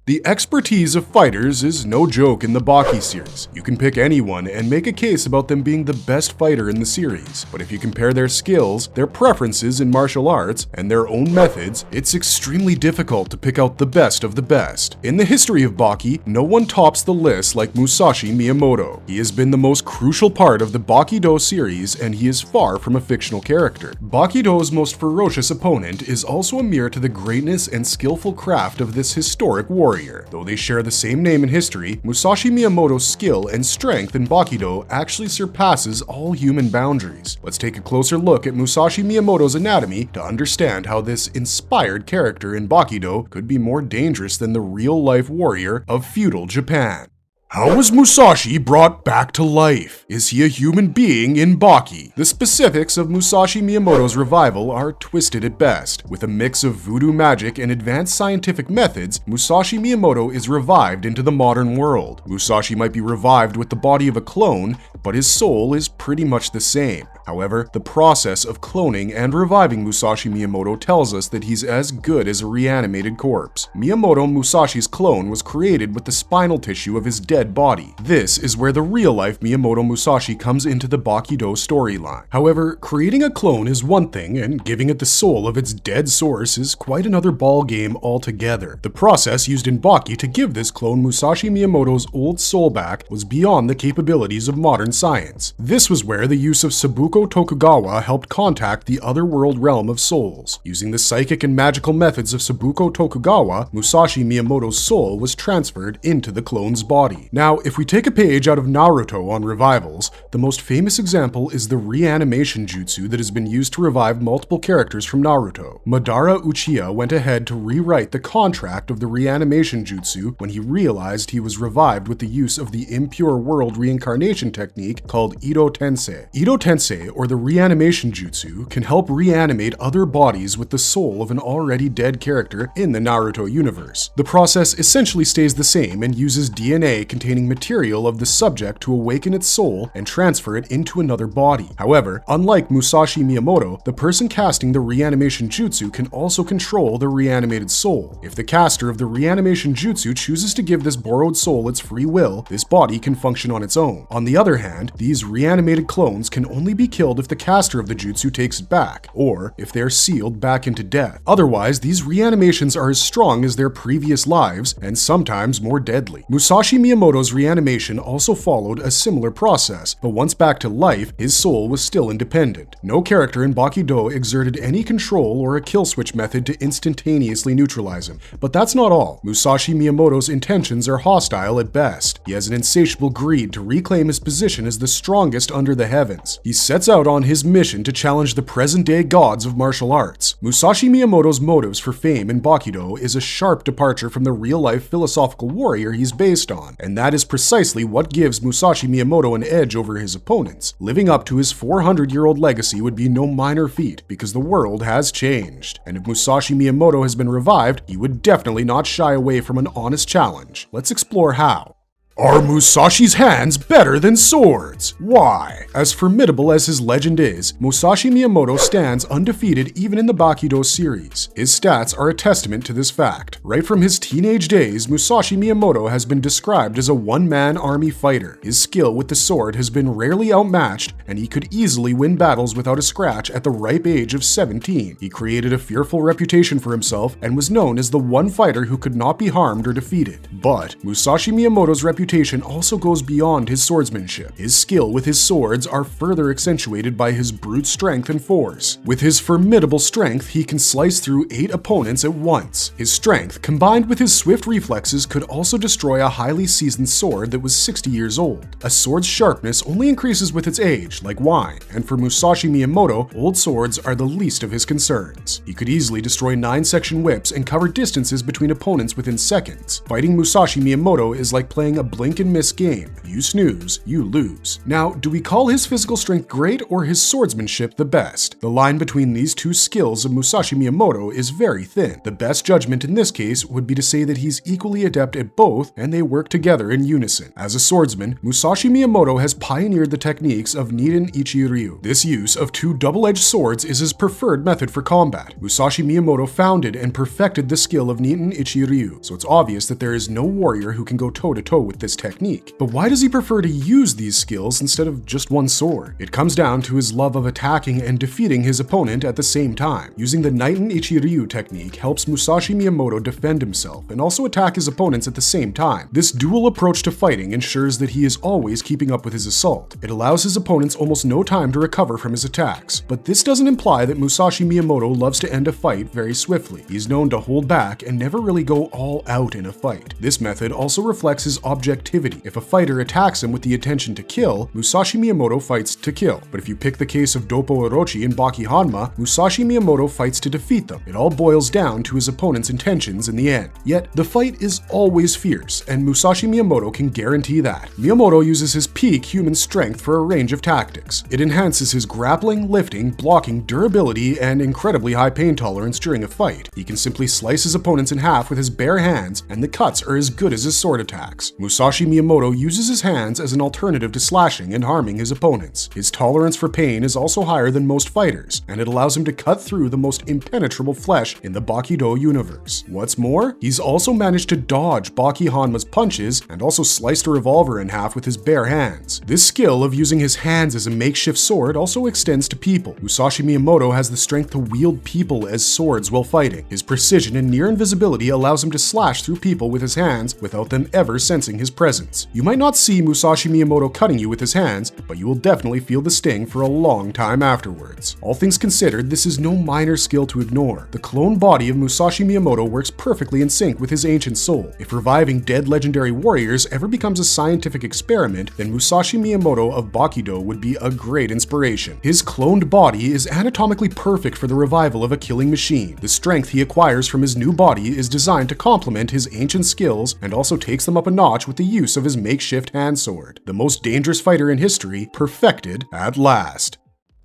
The expertise of fighters is no joke in the Baki series. You can pick anyone and make a case about them being the best fighter in the series, but if you compare their skills, their preferences in martial arts, and their own methods, it's extremely difficult to pick out the best of the best. In the history of Baki, no one tops the list like Musashi Miyamoto. He has been the most crucial part of the Baki-Do series, and he is far from a fictional character. Baki-Do's most ferocious opponent is also a mirror to the greatness and skillful craft of this historic warrior. Though they share the same name in history, Musashi Miyamoto's skill and strength in Baki-Do actually surpasses all human boundaries. Let's take a closer look at Musashi Miyamoto's anatomy to understand how this inspired character in Baki-Do could be more dangerous than the real-life warrior of feudal Japan. How was Musashi brought back to life? Is he a human being in Baki? The specifics of Musashi Miyamoto's revival are twisted at best. With a mix of voodoo magic and advanced scientific methods, Musashi Miyamoto is revived into the modern world. Musashi might be revived with the body of a clone, but his soul is pretty much the same. However, the process of cloning and reviving Musashi Miyamoto tells us that he's as good as a reanimated corpse. Miyamoto Musashi's clone was created with the spinal tissue of his dead body. This is where the real-life Miyamoto Musashi comes into the Baki-Do storyline. However, creating a clone is one thing, and giving it the soul of its dead source is quite another ballgame altogether. The process used in Baki to give this clone Musashi Miyamoto's old soul back was beyond the capabilities of modern science. This was where the use of Sabuko Tokugawa helped contact the otherworld realm of souls. Using the psychic and magical methods of Sabuko Tokugawa, Musashi Miyamoto's soul was transferred into the clone's body. Now, if we take a page out of Naruto on revivals, the most famous example is the reanimation jutsu that has been used to revive multiple characters from Naruto. Madara Uchiha went ahead to rewrite the contract of the reanimation jutsu when he realized he was revived with the use of the impure world reincarnation technique called Ito Tensei. Ito Tensei, or the reanimation jutsu, can help reanimate other bodies with the soul of an already dead character in the Naruto universe. The process essentially stays the same and uses DNA containing material of the subject to awaken its soul and transfer it into another body. However, unlike Musashi Miyamoto, the person casting the reanimation jutsu can also control the reanimated soul. If the caster of the reanimation jutsu chooses to give this borrowed soul its free will, this body can function on its own. On the other hand, these reanimated clones can only be killed if the caster of the jutsu takes it back, or if they are sealed back into death. Otherwise, these reanimations are as strong as their previous lives, and sometimes more deadly. Musashi Miyamoto's reanimation also followed a similar process, but once back to life, his soul was still independent. No character in Baki-Do exerted any control or a kill switch method to instantaneously neutralize him. But that's not all. Musashi Miyamoto's intentions are hostile at best. He has an insatiable greed to reclaim his position as the strongest under the heavens. He sets out on his mission to challenge the present-day gods of martial arts. Musashi Miyamoto's motives for fame in Baki-Do is a sharp departure from the real-life philosophical warrior he's based on, and that is precisely what gives Musashi Miyamoto an edge over his opponents. Living up to his 400-year-old legacy would be no minor feat, because the world has changed. And if Musashi Miyamoto has been revived, he would definitely not shy away from an honest challenge. Let's explore how. Are Musashi's hands better than swords? Why? As formidable as his legend is, Musashi Miyamoto stands undefeated even in the Baki-Do series. His stats are a testament to this fact. Right from his teenage days, Musashi Miyamoto has been described as a one-man army fighter. His skill with the sword has been rarely outmatched, and he could easily win battles without a scratch at the ripe age of 17. He created a fearful reputation for himself and was known as the one fighter who could not be harmed or defeated. But Musashi Miyamoto's reputation also goes beyond his swordsmanship. His skill with his swords are further accentuated by his brute strength and force. With his formidable strength, he can slice through 8 opponents at once. His strength, combined with his swift reflexes, could also destroy a highly seasoned sword that was 60 years old. A sword's sharpness only increases with its age, like wine, and for Musashi Miyamoto, old swords are the least of his concerns. He could easily destroy 9-section whips and cover distances between opponents within seconds. Fighting Musashi Miyamoto is like playing a blink and miss game. You snooze, you lose. Now, do we call his physical strength great or his swordsmanship the best? The line between these two skills of Musashi Miyamoto is very thin. The best judgment in this case would be to say that he's equally adept at both and they work together in unison. As a swordsman, Musashi Miyamoto has pioneered the techniques of Nin Ichi Ryu. This use of two double-edged swords is his preferred method for combat. Musashi Miyamoto founded and perfected the skill of Nin Ichi Ryu, so it's obvious that there is no warrior who can go toe-to-toe with this technique. But why does he prefer to use these skills instead of just one sword? It comes down to his love of attacking and defeating his opponent at the same time. Using the Nin Ichi Ryu technique helps Musashi Miyamoto defend himself and also attack his opponents at the same time. This dual approach to fighting ensures that he is always keeping up with his assault. It allows his opponents almost no time to recover from his attacks. But this doesn't imply that Musashi Miyamoto loves to end a fight very swiftly. He's known to hold back and never really go all out in a fight. This method also reflects his objectivity. If a fighter attacks him with the intention to kill, Musashi Miyamoto fights to kill. But if you pick the case of Doppo Orochi and Baki Hanma, Musashi Miyamoto fights to defeat them. It all boils down to his opponent's intentions in the end. Yet, the fight is always fierce, and Musashi Miyamoto can guarantee that. Miyamoto uses his peak human strength for a range of tactics. It enhances his grappling, lifting, blocking, durability, and incredibly high pain tolerance during a fight. He can simply slice his opponents in half with his bare hands, and the cuts are as good as his sword attacks. Musashi Miyamoto uses his hands as an alternative to slashing and harming his opponents. His tolerance for pain is also higher than most fighters, and it allows him to cut through the most impenetrable flesh in the Bakido universe. What's more, he's also managed to dodge Baki Hanma's punches and also sliced a revolver in half with his bare hands. This skill of using his hands as a makeshift sword also extends to people. Musashi Miyamoto has the strength to wield people as swords while fighting. His precision and near invisibility allows him to slash through people with his hands without them ever sensing his presence. You might not see Musashi Miyamoto cutting you with his hands, but you will definitely feel the sting for a long time afterwards. All things considered, this is no minor skill to ignore. The clone body of Musashi Miyamoto works perfectly in sync with his ancient soul. If reviving dead legendary warriors ever becomes a scientific experiment, then Musashi Miyamoto of Bakido would be a great inspiration. His cloned body is anatomically perfect for the revival of a killing machine. The strength he acquires from his new body is designed to complement his ancient skills and also takes them up a notch with the use of his makeshift hand sword. The most dangerous fighter in history, perfected at last.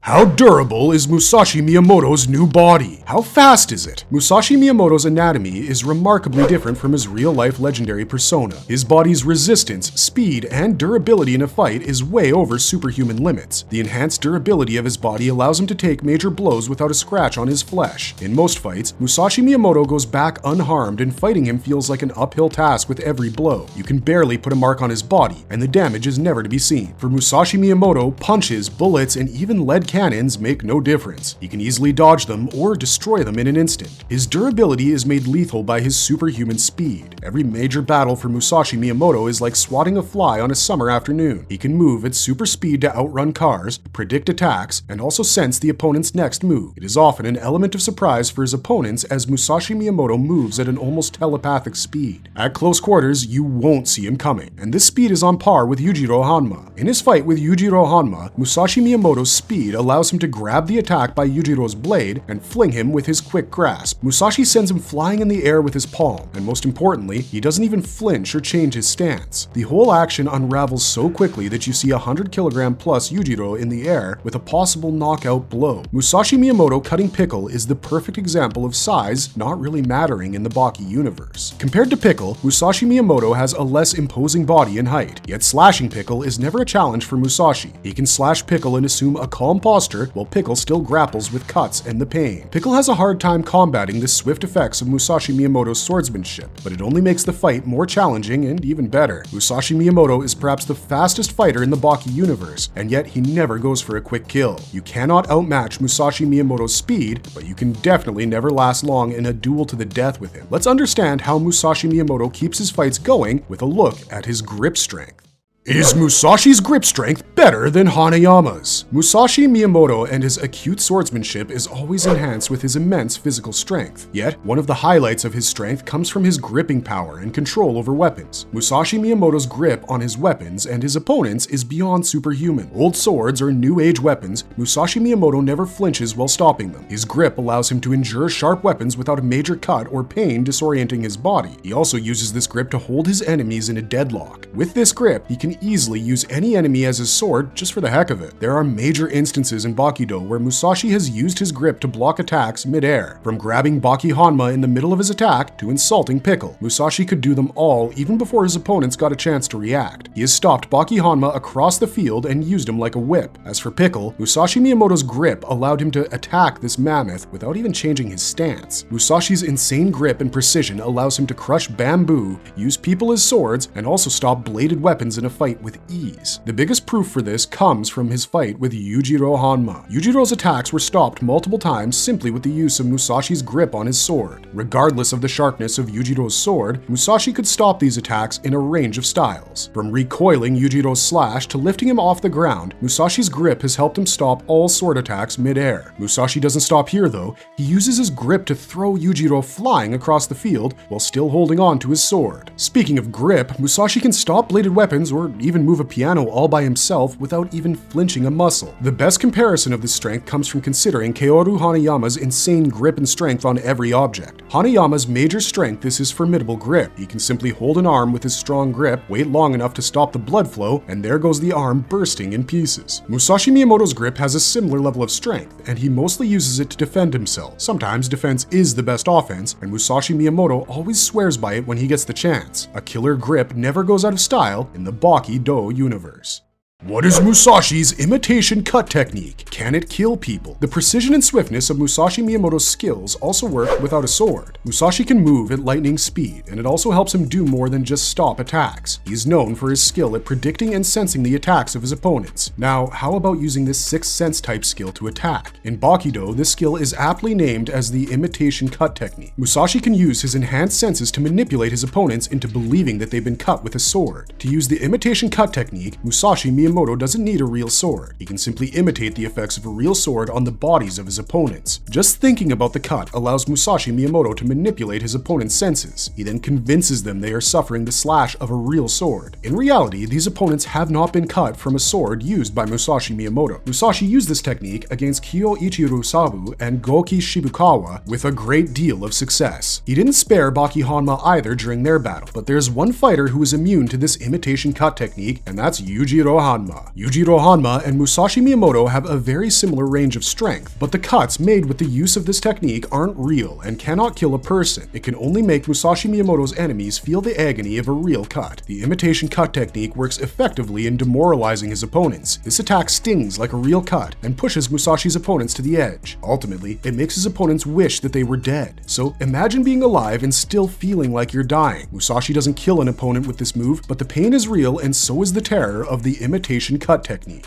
How durable is Musashi Miyamoto's new body? How fast is it? Musashi Miyamoto's anatomy is remarkably different from his real-life legendary persona. His body's resistance, speed, and durability in a fight is way over superhuman limits. The enhanced durability of his body allows him to take major blows without a scratch on his flesh. In most fights, Musashi Miyamoto goes back unharmed and fighting him feels like an uphill task with every blow. You can barely put a mark on his body, and the damage is never to be seen. For Musashi Miyamoto, punches, bullets, and even lead cannons make no difference. He can easily dodge them or destroy them in an instant. His durability is made lethal by his superhuman speed. Every major battle for Musashi Miyamoto is like swatting a fly on a summer afternoon. He can move at super speed to outrun cars, predict attacks, and also sense the opponent's next move. It is often an element of surprise for his opponents as Musashi Miyamoto moves at an almost telepathic speed. At close quarters, you won't see him coming, and this speed is on par with Yujiro Hanma. In his fight with Yujiro Hanma, Musashi Miyamoto's speed allows him to grab the attack by Yujiro's blade and fling him with his quick grasp. Musashi sends him flying in the air with his palm, and most importantly, he doesn't even flinch or change his stance. The whole action unravels so quickly that you see a 100kg plus Yujiro in the air with a possible knockout blow. Musashi Miyamoto cutting Pickle is the perfect example of size not really mattering in the Baki universe. Compared to Pickle, Musashi Miyamoto has a less imposing body and height, yet slashing Pickle is never a challenge for Musashi. He can slash Pickle and assume a calm posture while Pickle still grapples with cuts and the pain. Pickle has a hard time combating the swift effects of Musashi Miyamoto's swordsmanship, but it only makes the fight more challenging and even better. Musashi Miyamoto is perhaps the fastest fighter in the Baki universe, and yet he never goes for a quick kill. You cannot outmatch Musashi Miyamoto's speed, but you can definitely never last long in a duel to the death with him. Let's understand how Musashi Miyamoto keeps his fights going with a look at his grip strength. Is Musashi's grip strength better than Hanayama's? Musashi Miyamoto and his acute swordsmanship is always enhanced with his immense physical strength. Yet, one of the highlights of his strength comes from his gripping power and control over weapons. Musashi Miyamoto's grip on his weapons and his opponents is beyond superhuman. Old swords or new age weapons, Musashi Miyamoto never flinches while stopping them. His grip allows him to endure sharp weapons without a major cut or pain disorienting his body. He also uses this grip to hold his enemies in a deadlock. With this grip, he can easily use any enemy as his sword just for the heck of it. There are major instances in Bakido where Musashi has used his grip to block attacks mid-air. From grabbing Baki Hanma in the middle of his attack to insulting Pickle, Musashi could do them all even before his opponents got a chance to react. He has stopped Baki Hanma across the field and used him like a whip. As for Pickle, Musashi Miyamoto's grip allowed him to attack this mammoth without even changing his stance. Musashi's insane grip and precision allows him to crush bamboo, use people as swords, and also stop bladed weapons in a fight with ease. The biggest proof for this comes from his fight with Yujiro Hanma. Yujiro's attacks were stopped multiple times simply with the use of Musashi's grip on his sword. Regardless of the sharpness of Yujiro's sword, Musashi could stop these attacks in a range of styles. From recoiling Yujiro's slash to lifting him off the ground, Musashi's grip has helped him stop all sword attacks mid-air. Musashi doesn't stop here though. He uses his grip to throw Yujiro flying across the field while still holding on to his sword. Speaking of grip, Musashi can stop bladed weapons or even move a piano all by himself without even flinching a muscle. The best comparison of this strength comes from considering Kaoru Hanayama's insane grip and strength on every object. Hanayama's major strength is his formidable grip. He can simply hold an arm with his strong grip, wait long enough to stop the blood flow, and there goes the arm bursting in pieces. Musashi Miyamoto's grip has a similar level of strength, and he mostly uses it to defend himself. Sometimes defense is the best offense, and Musashi Miyamoto always swears by it when he gets the chance. A killer grip never goes out of style in the Baki-Do universe. What is Musashi's imitation cut technique? Can it kill people? The precision and swiftness of Musashi Miyamoto's skills also work without a sword. Musashi can move at lightning speed, and it also helps him do more than just stop attacks. He is known for his skill at predicting and sensing the attacks of his opponents. Now, how about using this sixth sense type skill to attack? In Bakido, this skill is aptly named as the imitation cut technique. Musashi can use his enhanced senses to manipulate his opponents into believing that they've been cut with a sword. To use the imitation cut technique, Musashi Miyamoto doesn't need a real sword. He can simply imitate the effects of a real sword on the bodies of his opponents. Just thinking about the cut allows Musashi Miyamoto to manipulate his opponent's senses. He then convinces them they are suffering the slash of a real sword. In reality, these opponents have not been cut from a sword used by Musashi Miyamoto. Musashi used this technique against Kyoichiro Sabu and Goki Shibukawa with a great deal of success. He didn't spare Baki Hanma either during their battle, but there's one fighter who is immune to this imitation cut technique, and that's Yujiro Hanma. Yujiro Hanma and Musashi Miyamoto have a very similar range of strength, but the cuts made with the use of this technique aren't real and cannot kill a person. It can only make Musashi Miyamoto's enemies feel the agony of a real cut. The imitation cut technique works effectively in demoralizing his opponents. This attack stings like a real cut and pushes Musashi's opponents to the edge. Ultimately, it makes his opponents wish that they were dead. So imagine being alive and still feeling like you're dying. Musashi doesn't kill an opponent with this move, but the pain is real and so is the terror of the imitation cut technique.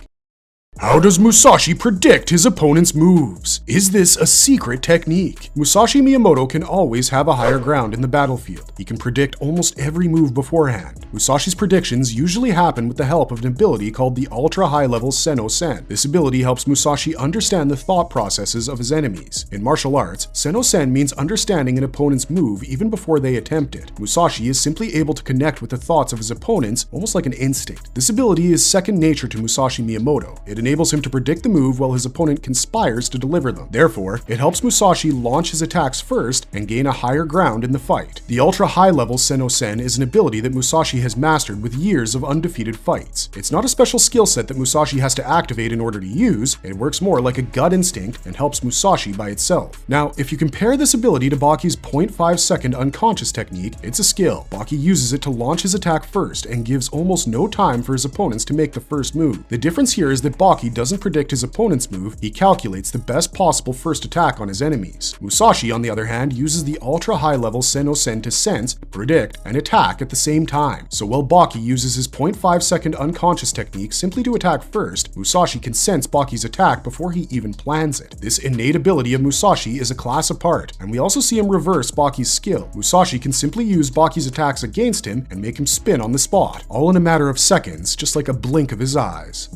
How does Musashi predict his opponent's moves? Is this a secret technique? Musashi Miyamoto can always have a higher ground in the battlefield. He can predict almost every move beforehand. Musashi's predictions usually happen with the help of an ability called the Ultra High Level Sen-no-sen. This ability helps Musashi understand the thought processes of his enemies. In martial arts, Sen-no-sen means understanding an opponent's move even before they attempt it. Musashi is simply able to connect with the thoughts of his opponents almost like an instinct. This ability is second nature to Musashi Miyamoto. It enables him to predict the move while his opponent conspires to deliver them. Therefore, it helps Musashi launch his attacks first and gain a higher ground in the fight. The ultra high level Sen-no-sen is an ability that Musashi has mastered with years of undefeated fights. It's not a special skill set that Musashi has to activate in order to use. It works more like a gut instinct and helps Musashi by itself. Now, if you compare this ability to Baki's 0.5 second unconscious technique, it's a skill. Baki uses it to launch his attack first and gives almost no time for his opponents to make the first move. The difference here is that Baki Baki doesn't predict his opponent's move, he calculates the best possible first attack on his enemies. Musashi, on the other hand, uses the ultra high level Sen-no-Sen to sense, predict, and attack at the same time. So while Baki uses his 0.5 second unconscious technique simply to attack first, Musashi can sense Baki's attack before he even plans it. This innate ability of Musashi is a class apart, and we also see him reverse Baki's skill. Musashi can simply use Baki's attacks against him and make him spin on the spot, all in a matter of seconds, just like a blink of his eyes.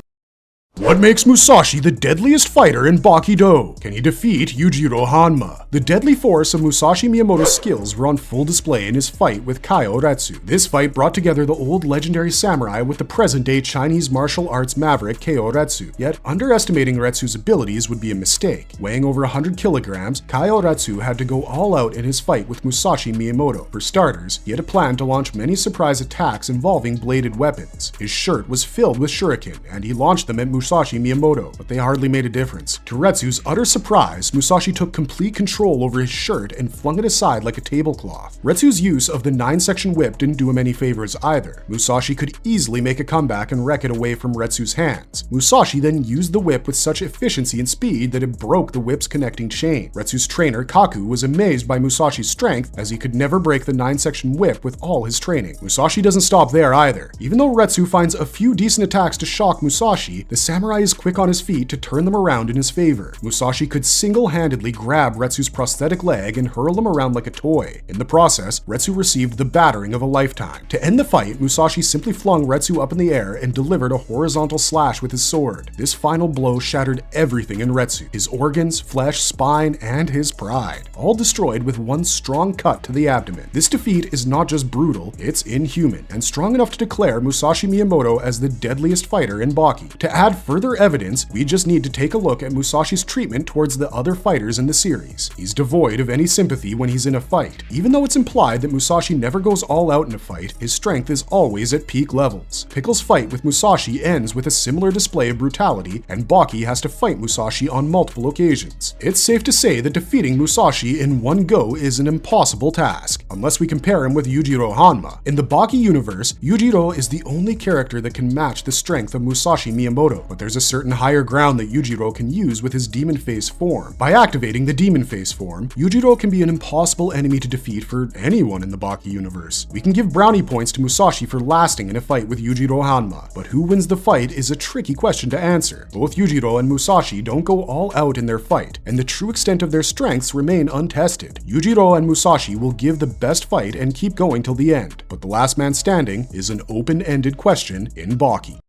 What makes Musashi the deadliest fighter in Baki-do? Can he defeat Yujiro Hanma? The deadly force of Musashi Miyamoto's skills were on full display in his fight with Kaio Retsu. This fight brought together the old legendary samurai with the present-day Chinese martial arts maverick Kaio Retsu. Yet, underestimating Retsu's abilities would be a mistake. Weighing over 100 kilograms, Kaio Retsu had to go all out in his fight with Musashi Miyamoto. For starters, he had a plan to launch many surprise attacks involving bladed weapons. His shirt was filled with shuriken, and he launched them at Musashi Miyamoto, but they hardly made a difference. To Retsu's utter surprise, Musashi took complete control over his shirt and flung it aside like a tablecloth. Retsu's use of the 9-section whip didn't do him any favors either. Musashi could easily make a comeback and wreck it away from Retsu's hands. Musashi then used the whip with such efficiency and speed that it broke the whip's connecting chain. Retsu's trainer, Kaku, was amazed by Musashi's strength, as he could never break the 9-section whip with all his training. Musashi doesn't stop there either. Even though Retsu finds a few decent attacks to shock Musashi, the samurai is quick on his feet to turn them around in his favor. Musashi could single-handedly grab Retsu's prosthetic leg and hurl him around like a toy. In the process, Retsu received the battering of a lifetime. To end the fight, Musashi simply flung Retsu up in the air and delivered a horizontal slash with his sword. This final blow shattered everything in Retsu: his organs, flesh, spine, and his pride, all destroyed with one strong cut to the abdomen. This defeat is not just brutal, it's inhuman, and strong enough to declare Musashi Miyamoto as the deadliest fighter in Baki. To add further evidence, we just need to take a look at Musashi's treatment towards the other fighters in the series. He's devoid of any sympathy when he's in a fight. Even though it's implied that Musashi never goes all out in a fight, his strength is always at peak levels. Pickle's fight with Musashi ends with a similar display of brutality, and Baki has to fight Musashi on multiple occasions. It's safe to say that defeating Musashi in one go is an impossible task, unless we compare him with Yujiro Hanma. In the Baki universe, Yujiro is the only character that can match the strength of Musashi Miyamoto, but there's a certain higher ground that Yujiro can use with his demon face form. By activating the demon face form, Yujiro can be an impossible enemy to defeat for anyone in the Baki universe. We can give brownie points to Musashi for lasting in a fight with Yujiro Hanma, but who wins the fight is a tricky question to answer. Both Yujiro and Musashi don't go all out in their fight, and the true extent of their strengths remain untested. Yujiro and Musashi will give the best fight and keep going till the end, but the last man standing is an open-ended question in Baki.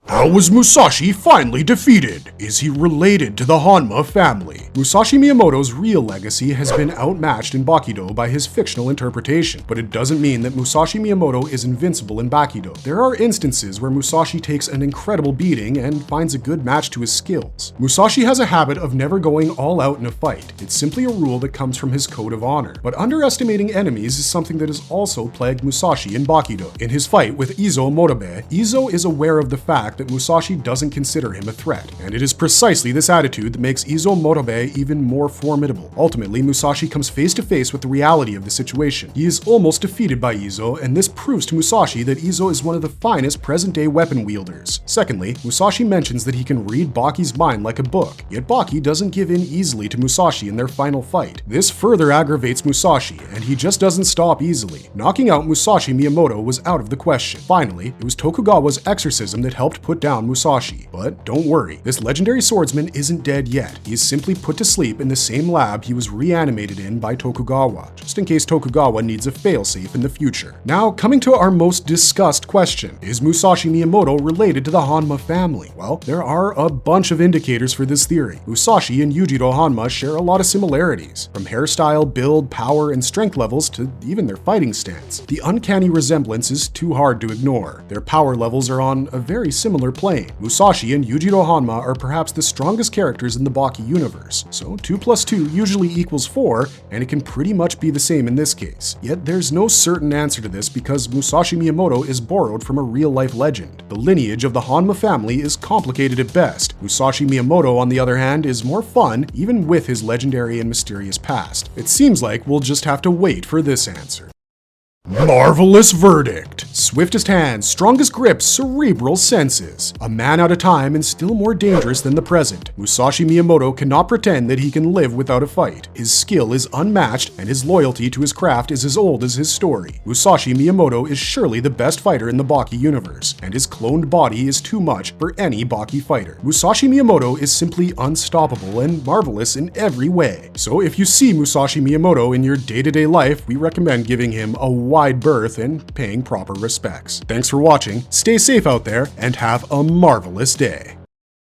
How was Musashi finally defeated? Is he related to the Hanma family? Musashi Miyamoto's real legacy has been outmatched in Baki-do by his fictional interpretation, but it doesn't mean that Musashi Miyamoto is invincible in Baki-do. There are instances where Musashi takes an incredible beating and finds a good match to his skills. Musashi has a habit of never going all out in a fight. It's simply a rule that comes from his code of honor. But underestimating enemies is something that has also plagued Musashi in Baki-do. In his fight with Izo Motobe, Izo is aware of the fact that Musashi doesn't consider him a threat, and it is precisely this attitude that makes Izo Motobe even more formidable. Ultimately, Musashi comes face to face with the reality of the situation. He is almost defeated by Izo, and this proves to Musashi that Izo is one of the finest present-day weapon wielders. Secondly, Musashi mentions that he can read Baki's mind like a book, yet Baki doesn't give in easily to Musashi in their final fight. This further aggravates Musashi, and he just doesn't stop easily. Knocking out Musashi Miyamoto was out of the question. Finally, it was Tokugawa's exorcism that helped put down Musashi. But don't worry, this legendary swordsman isn't dead yet. He is simply put to sleep in the same lab he was reanimated in by Tokugawa, just in case Tokugawa needs a failsafe in the future. Now, coming to our most discussed question, is Musashi Miyamoto related to the Hanma family? Well, there are a bunch of indicators for this theory. Musashi and Yujiro Hanma share a lot of similarities, from hairstyle, build, power, and strength levels to even their fighting stance. The uncanny resemblance is too hard to ignore. Their power levels are on a very similar plane. Musashi and Yujiro Hanma are perhaps the strongest characters in the Baki universe, so 2 + 2 usually equals 4, and it can pretty much be the same in this case. Yet there's no certain answer to this because Musashi Miyamoto is borrowed from a real-life legend. The lineage of the Hanma family is complicated at best. Musashi Miyamoto, on the other hand, is more fun, even with his legendary and mysterious past. It seems like we'll just have to wait for this answer. Marvelous verdict! Swiftest hands, strongest grips, cerebral senses. A man out of time and still more dangerous than the present. Musashi Miyamoto cannot pretend that he can live without a fight. His skill is unmatched and his loyalty to his craft is as old as his story. Musashi Miyamoto is surely the best fighter in the Baki universe, and his cloned body is too much for any Baki fighter. Musashi Miyamoto is simply unstoppable and marvelous in every way. So if you see Musashi Miyamoto in your day-to-day life, we recommend giving him a wide berth and paying proper respects. Thanks for watching, stay safe out there, and have a marvelous day.